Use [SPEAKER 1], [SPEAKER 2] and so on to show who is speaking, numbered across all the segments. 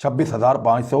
[SPEAKER 1] 26,500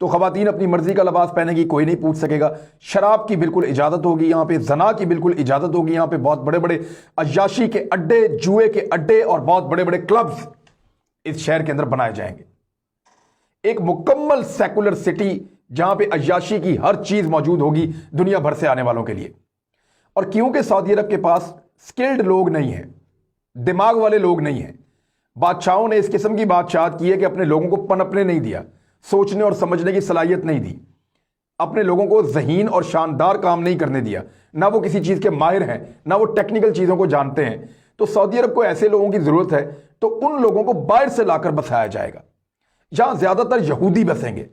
[SPEAKER 1] تو خواتین اپنی مرضی کا لباس پہنے گی، کوئی نہیں پوچھ سکے گا۔ شراب کی بالکل اجازت ہوگی یہاں پہ، زنا کی بالکل اجازت ہوگی یہاں پہ، بہت بڑے بڑے عیاشی کے اڈے، جوئے کے اڈے اور بہت بڑے بڑے کلبز اس شہر کے اندر بنائے جائیں گے۔ ایک مکمل سیکولر سٹی جہاں پہ عیاشی کی ہر چیز موجود ہوگی دنیا بھر سے آنے والوں کے لیے۔ اور کیونکہ سعودی عرب کے پاس سکلڈ لوگ نہیں ہیں، دماغ والے لوگ نہیں ہیں، بادشاہوں نے اس قسم کی بادشاہت کی ہے کہ اپنے لوگوں کو پنپنے نہیں دیا، سوچنے اور سمجھنے کی صلاحیت نہیں دی، اپنے لوگوں کو ذہین اور شاندار کام نہیں کرنے دیا، نہ وہ کسی چیز کے ماہر ہیں، نہ وہ ٹیکنیکل چیزوں کو جانتے ہیں۔ تو سعودی عرب کو ایسے لوگوں کی ضرورت ہے، تو ان لوگوں کو باہر سے لا کر بسایا جائے گا۔ جہاں زیادہ تر یہودی بسیں گے،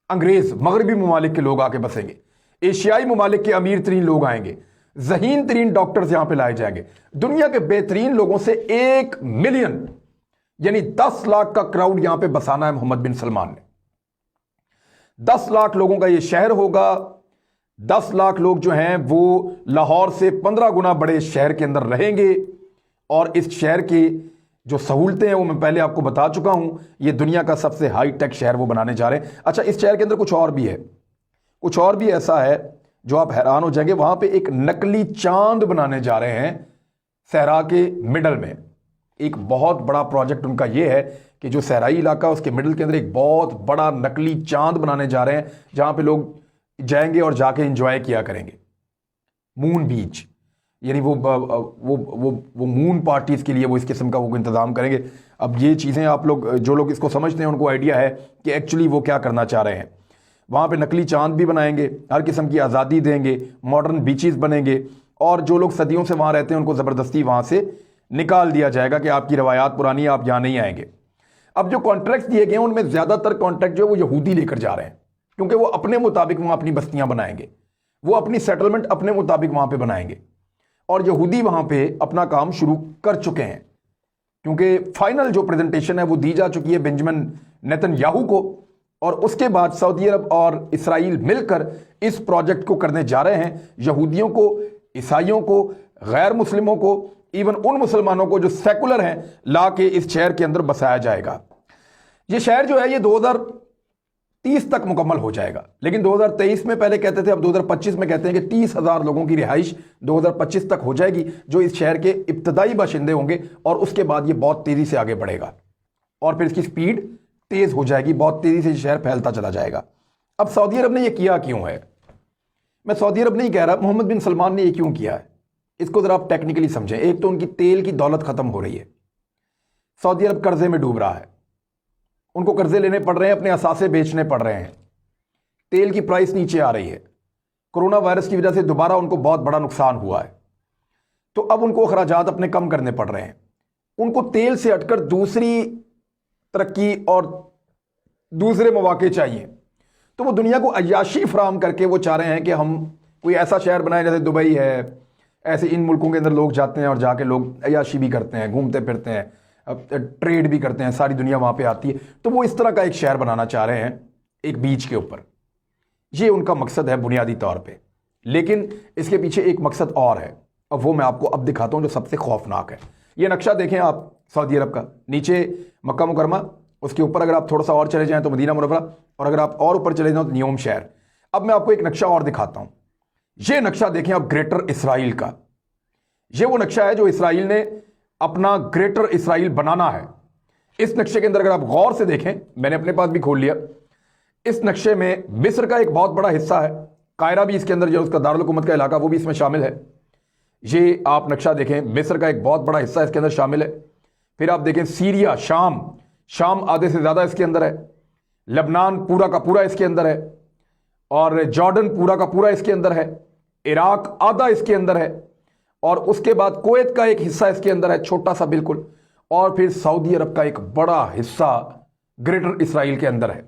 [SPEAKER 1] انگریز، مغربی ممالک کے لوگ آ کے بسیں گے، ایشیائی ممالک کے امیر ترین لوگ آئیں گے، ذہین ترین ڈاکٹرز یہاں پہ لائے جائیں گے۔ دنیا کے بہترین لوگوں سے 1 ملین یعنی 10 لاکھ کا کراؤڈ یہاں پہ بسانا ہے محمد بن سلمان نے۔ 10 لاکھ لوگوں کا یہ شہر ہوگا۔ 10 لاکھ لوگ جو ہیں وہ لاہور سے 15 گنا بڑے شہر کے اندر رہیں گے، اور اس شہر کی جو سہولتیں ہیں وہ میں پہلے آپ کو بتا چکا ہوں۔ یہ دنیا کا سب سے ہائی ٹیک شہر وہ بنانے جا رہے ہیں۔ اچھا، اس شہر کے اندر کچھ اور بھی ہے، کچھ اور بھی ایسا ہے جو آپ حیران ہو جائیں گے۔ وہاں پہ ایک نقلی چاند بنانے جا رہے ہیں صحرا کے مڈل میں۔ ایک بہت بڑا پروجیکٹ ان کا یہ ہے کہ جو صحرائی علاقہ اس کے مڈل کے اندر ایک بہت بڑا نقلی چاند بنانے جا رہے ہیں، جہاں پہ لوگ جائیں گے اور جا کے انجوائے کیا کریں گے۔ مون بیچ، یعنی وہ مون پارٹیز کے لیے وہ اس قسم کا وہ انتظام کریں گے۔ اب یہ چیزیں آپ لوگ، جو لوگ اس کو سمجھتے ہیں ان کو آئیڈیا ہے کہ ایکچولی وہ کیا کرنا چاہ رہے ہیں۔ وہاں پہ نقلی چاند بھی بنائیں گے، ہر قسم کی آزادی دیں گے، ماڈرن بیچز بنیں گے، اور جو لوگ صدیوں سے وہاں رہتے ہیں ان کو زبردستی وہاں سے نکال دیا جائے گا کہ آپ کی روایات پرانی، آپ یہاں نہیں آئیں گے۔ اب جو کانٹریکٹ دیے گئے ہیں ان میں زیادہ تر کانٹریکٹ جو ہے وہ یہودی لے کر جا رہے ہیں، کیونکہ وہ اپنے مطابق وہاں اپنی بستیاں بنائیں گے، وہ اپنی سیٹلمنٹ اپنے مطابق وہاں پہ بنائیں گے، اور یہودی وہاں پہ اپنا کام شروع کر چکے ہیں، کیونکہ فائنل جو پریزنٹیشن ہے وہ دی جا چکی ہے بنجمن نیتن یاہو کو، اور اس کے بعد سعودی عرب اور اسرائیل مل کر اس پروجیکٹ کو کرنے جا رہے ہیں۔ یہودیوں کو، عیسائیوں کو، غیر مسلموں کو، ایون ان مسلمانوں کو جو سیکولر ہیں، لا کے اس شہر کے اندر بسایا جائے گا۔ یہ شہر جو ہے یہ 2030 تک مکمل ہو جائے گا، لیکن 2023 میں پہلے کہتے تھے، اب 2025 میں کہتے ہیں کہ 30,000 لوگوں کی رہائش 2025 تک ہو جائے گی، جو اس شہر کے ابتدائی باشندے ہوں گے، اور اس کے بعد یہ بہت تیزی سے آگے بڑھے گا، اور پھر اس کی سپیڈ تیز ہو جائے گی، بہت تیزی سے یہ شہر پھیلتا چلا جائے گا۔ اب سعودی عرب نے یہ کیا کیوں ہے؟ میں سعودی عرب نہیں کہہ رہا، محمد بن سلمان نے یہ کیوں کیا ہے، اس کو ذرا آپ ٹیکنیکلی سمجھیں۔ ایک تو ان کی تیل کی دولت ختم ہو رہی ہے، سعودی عرب قرضے میں ڈوب رہا ہے، ان کو قرضے لینے پڑ رہے ہیں، اپنے اثاثے بیچنے پڑ رہے ہیں، تیل کی پرائس نیچے آ رہی ہے، کرونا وائرس کی وجہ سے دوبارہ ان کو بہت بڑا نقصان ہوا ہے، تو اب ان کو اخراجات اپنے کم کرنے پڑ رہے ہیں۔ ان کو تیل سے ہٹ کر دوسری ترقی اور دوسرے مواقع چاہیے، تو وہ دنیا کو عیاشی فراہم کر کے وہ چاہ رہے ہیں کہ ہم کوئی ایسا شہر بنائیں جیسے دبئی ہے، ایسے ان ملکوں کے اندر لوگ جاتے ہیں اور جا کے لوگ عیاشی بھی کرتے ہیں، گھومتے پھرتے ہیں، ٹریڈ بھی کرتے ہیں، ساری دنیا وہاں پہ آتی ہے، تو وہ اس طرح کا ایک شہر بنانا چاہ رہے ہیں ایک بیچ کے اوپر۔ یہ ان کا مقصد ہے بنیادی طور پہ، لیکن اس کے پیچھے ایک مقصد اور ہے، اور وہ میں آپ کو اب دکھاتا ہوں جو سب سے خوفناک ہے۔ یہ نقشہ دیکھیں آپ سعودی عرب کا، نیچے مکہ مکرمہ، اس کے اوپر اگر آپ تھوڑا سا اور چلے جائیں تو مدینہ منورہ، اور اگر آپ اور اوپر چلے جائیں تو نیوم شہر۔ اب میں آپ کو ایک نقشہ اور دکھاتا ہوں، یہ نقشہ دیکھیں آپ گریٹر اسرائیل کا۔ یہ وہ نقشہ ہے جو اسرائیل نے اپنا گریٹر اسرائیل بنانا ہے۔ اس نقشے کے اندر اگر آپ غور سے دیکھیں، میں نے اپنے پاس بھی کھول لیا، اس نقشے میں مصر کا ایک بہت بڑا حصہ ہے، قاہرہ بھی اس کے اندر جو اس کا دارالحکومت کا علاقہ وہ بھی اس میں شامل ہے۔ یہ آپ نقشہ دیکھیں، مصر کا ایک بہت بڑا حصہ اس کے اندر شامل ہے۔ پھر آپ دیکھیں سیریا، شام آدھے سے زیادہ اس کے اندر ہے، لبنان پورا کا پورا اس کے اندر ہے، اور جارڈن پورا کا پورا اس کے اندر ہے، عراق آدھا اس کے اندر ہے، اور اس کے بعد کویت کا ایک حصہ اس کے اندر ہے، چھوٹا سا بالکل، اور پھر سعودی عرب کا ایک بڑا حصہ گریٹر اسرائیل کے اندر ہے۔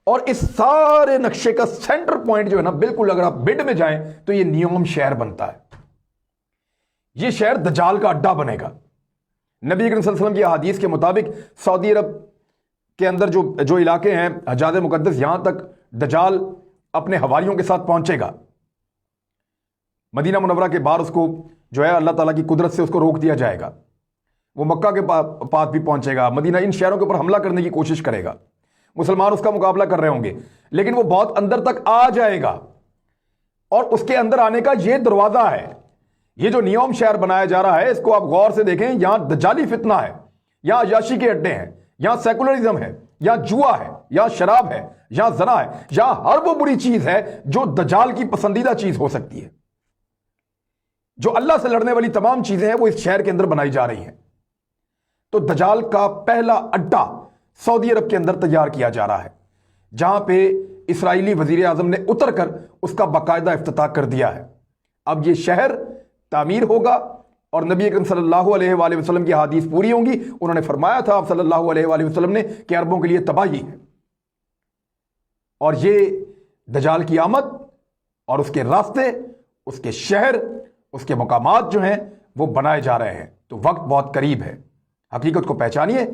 [SPEAKER 1] اور اس سارے نقشے کا سینٹر پوائنٹ جو ہے نا، بالکل اگر آپ مڈ میں جائیں تو یہ نیوم شہر بنتا ہے۔ یہ شہر دجال کا اڈا بنے گا۔ نبی کریم صلی اللہ علیہ وسلم کی احادیث کے مطابق سعودی عرب کے اندر جو علاقے ہیں حجاز مقدس، یہاں تک دجال اپنے حواریوں کے ساتھ پہنچے گا۔ مدینہ منورہ کے باہر اس کو جو ہے اللہ تعالیٰ کی قدرت سے اس کو روک دیا جائے گا، وہ مکہ کے پاس بھی پہنچے گا، مدینہ، ان شہروں کے اوپر حملہ کرنے کی کوشش کرے گا۔ مسلمان اس کا مقابلہ کر رہے ہوں گے، لیکن وہ بہت اندر تک آ جائے گا، اور اس کے اندر آنے کا یہ دروازہ ہے۔ یہ جو نیوم شہر بنایا جا رہا ہے، اس کو آپ غور سے دیکھیں، یہاں دجالی فتنہ ہے، یہاں عیاشی کے اڈے ہیں، یہاں سیکولرزم ہے، یہاں جوا ہے، یہاں شراب ہے، یہاں زنا ہے، یہاں ہر وہ بری چیز ہے جو دجال کی پسندیدہ چیز ہو سکتی ہے۔ جو اللہ سے لڑنے والی تمام چیزیں ہیں وہ اس شہر کے اندر بنائی جا رہی ہیں۔ تو دجال کا پہلا اڈا سعودی عرب کے اندر تیار کیا جا رہا ہے، جہاں پہ اسرائیلی وزیر اعظم نے اتر کر اس کا باقاعدہ افتتاح کر دیا ہے۔ اب یہ شہر تعمیر ہوگا اور نبی اکرم صلی اللہ علیہ وآلہ وسلم کی حدیث پوری ہوں گی۔ انہوں نے فرمایا تھا آپ صلی اللہ علیہ وآلہ وسلم نے کہ عربوں کے لیے تباہی ہے، اور یہ دجال کی آمد اور اس کے راستے، اس کے شہر، اس کے مقامات جو ہیں وہ بنائے جا رہے ہیں۔ تو وقت بہت قریب ہے، حقیقت کو پہچانیے۔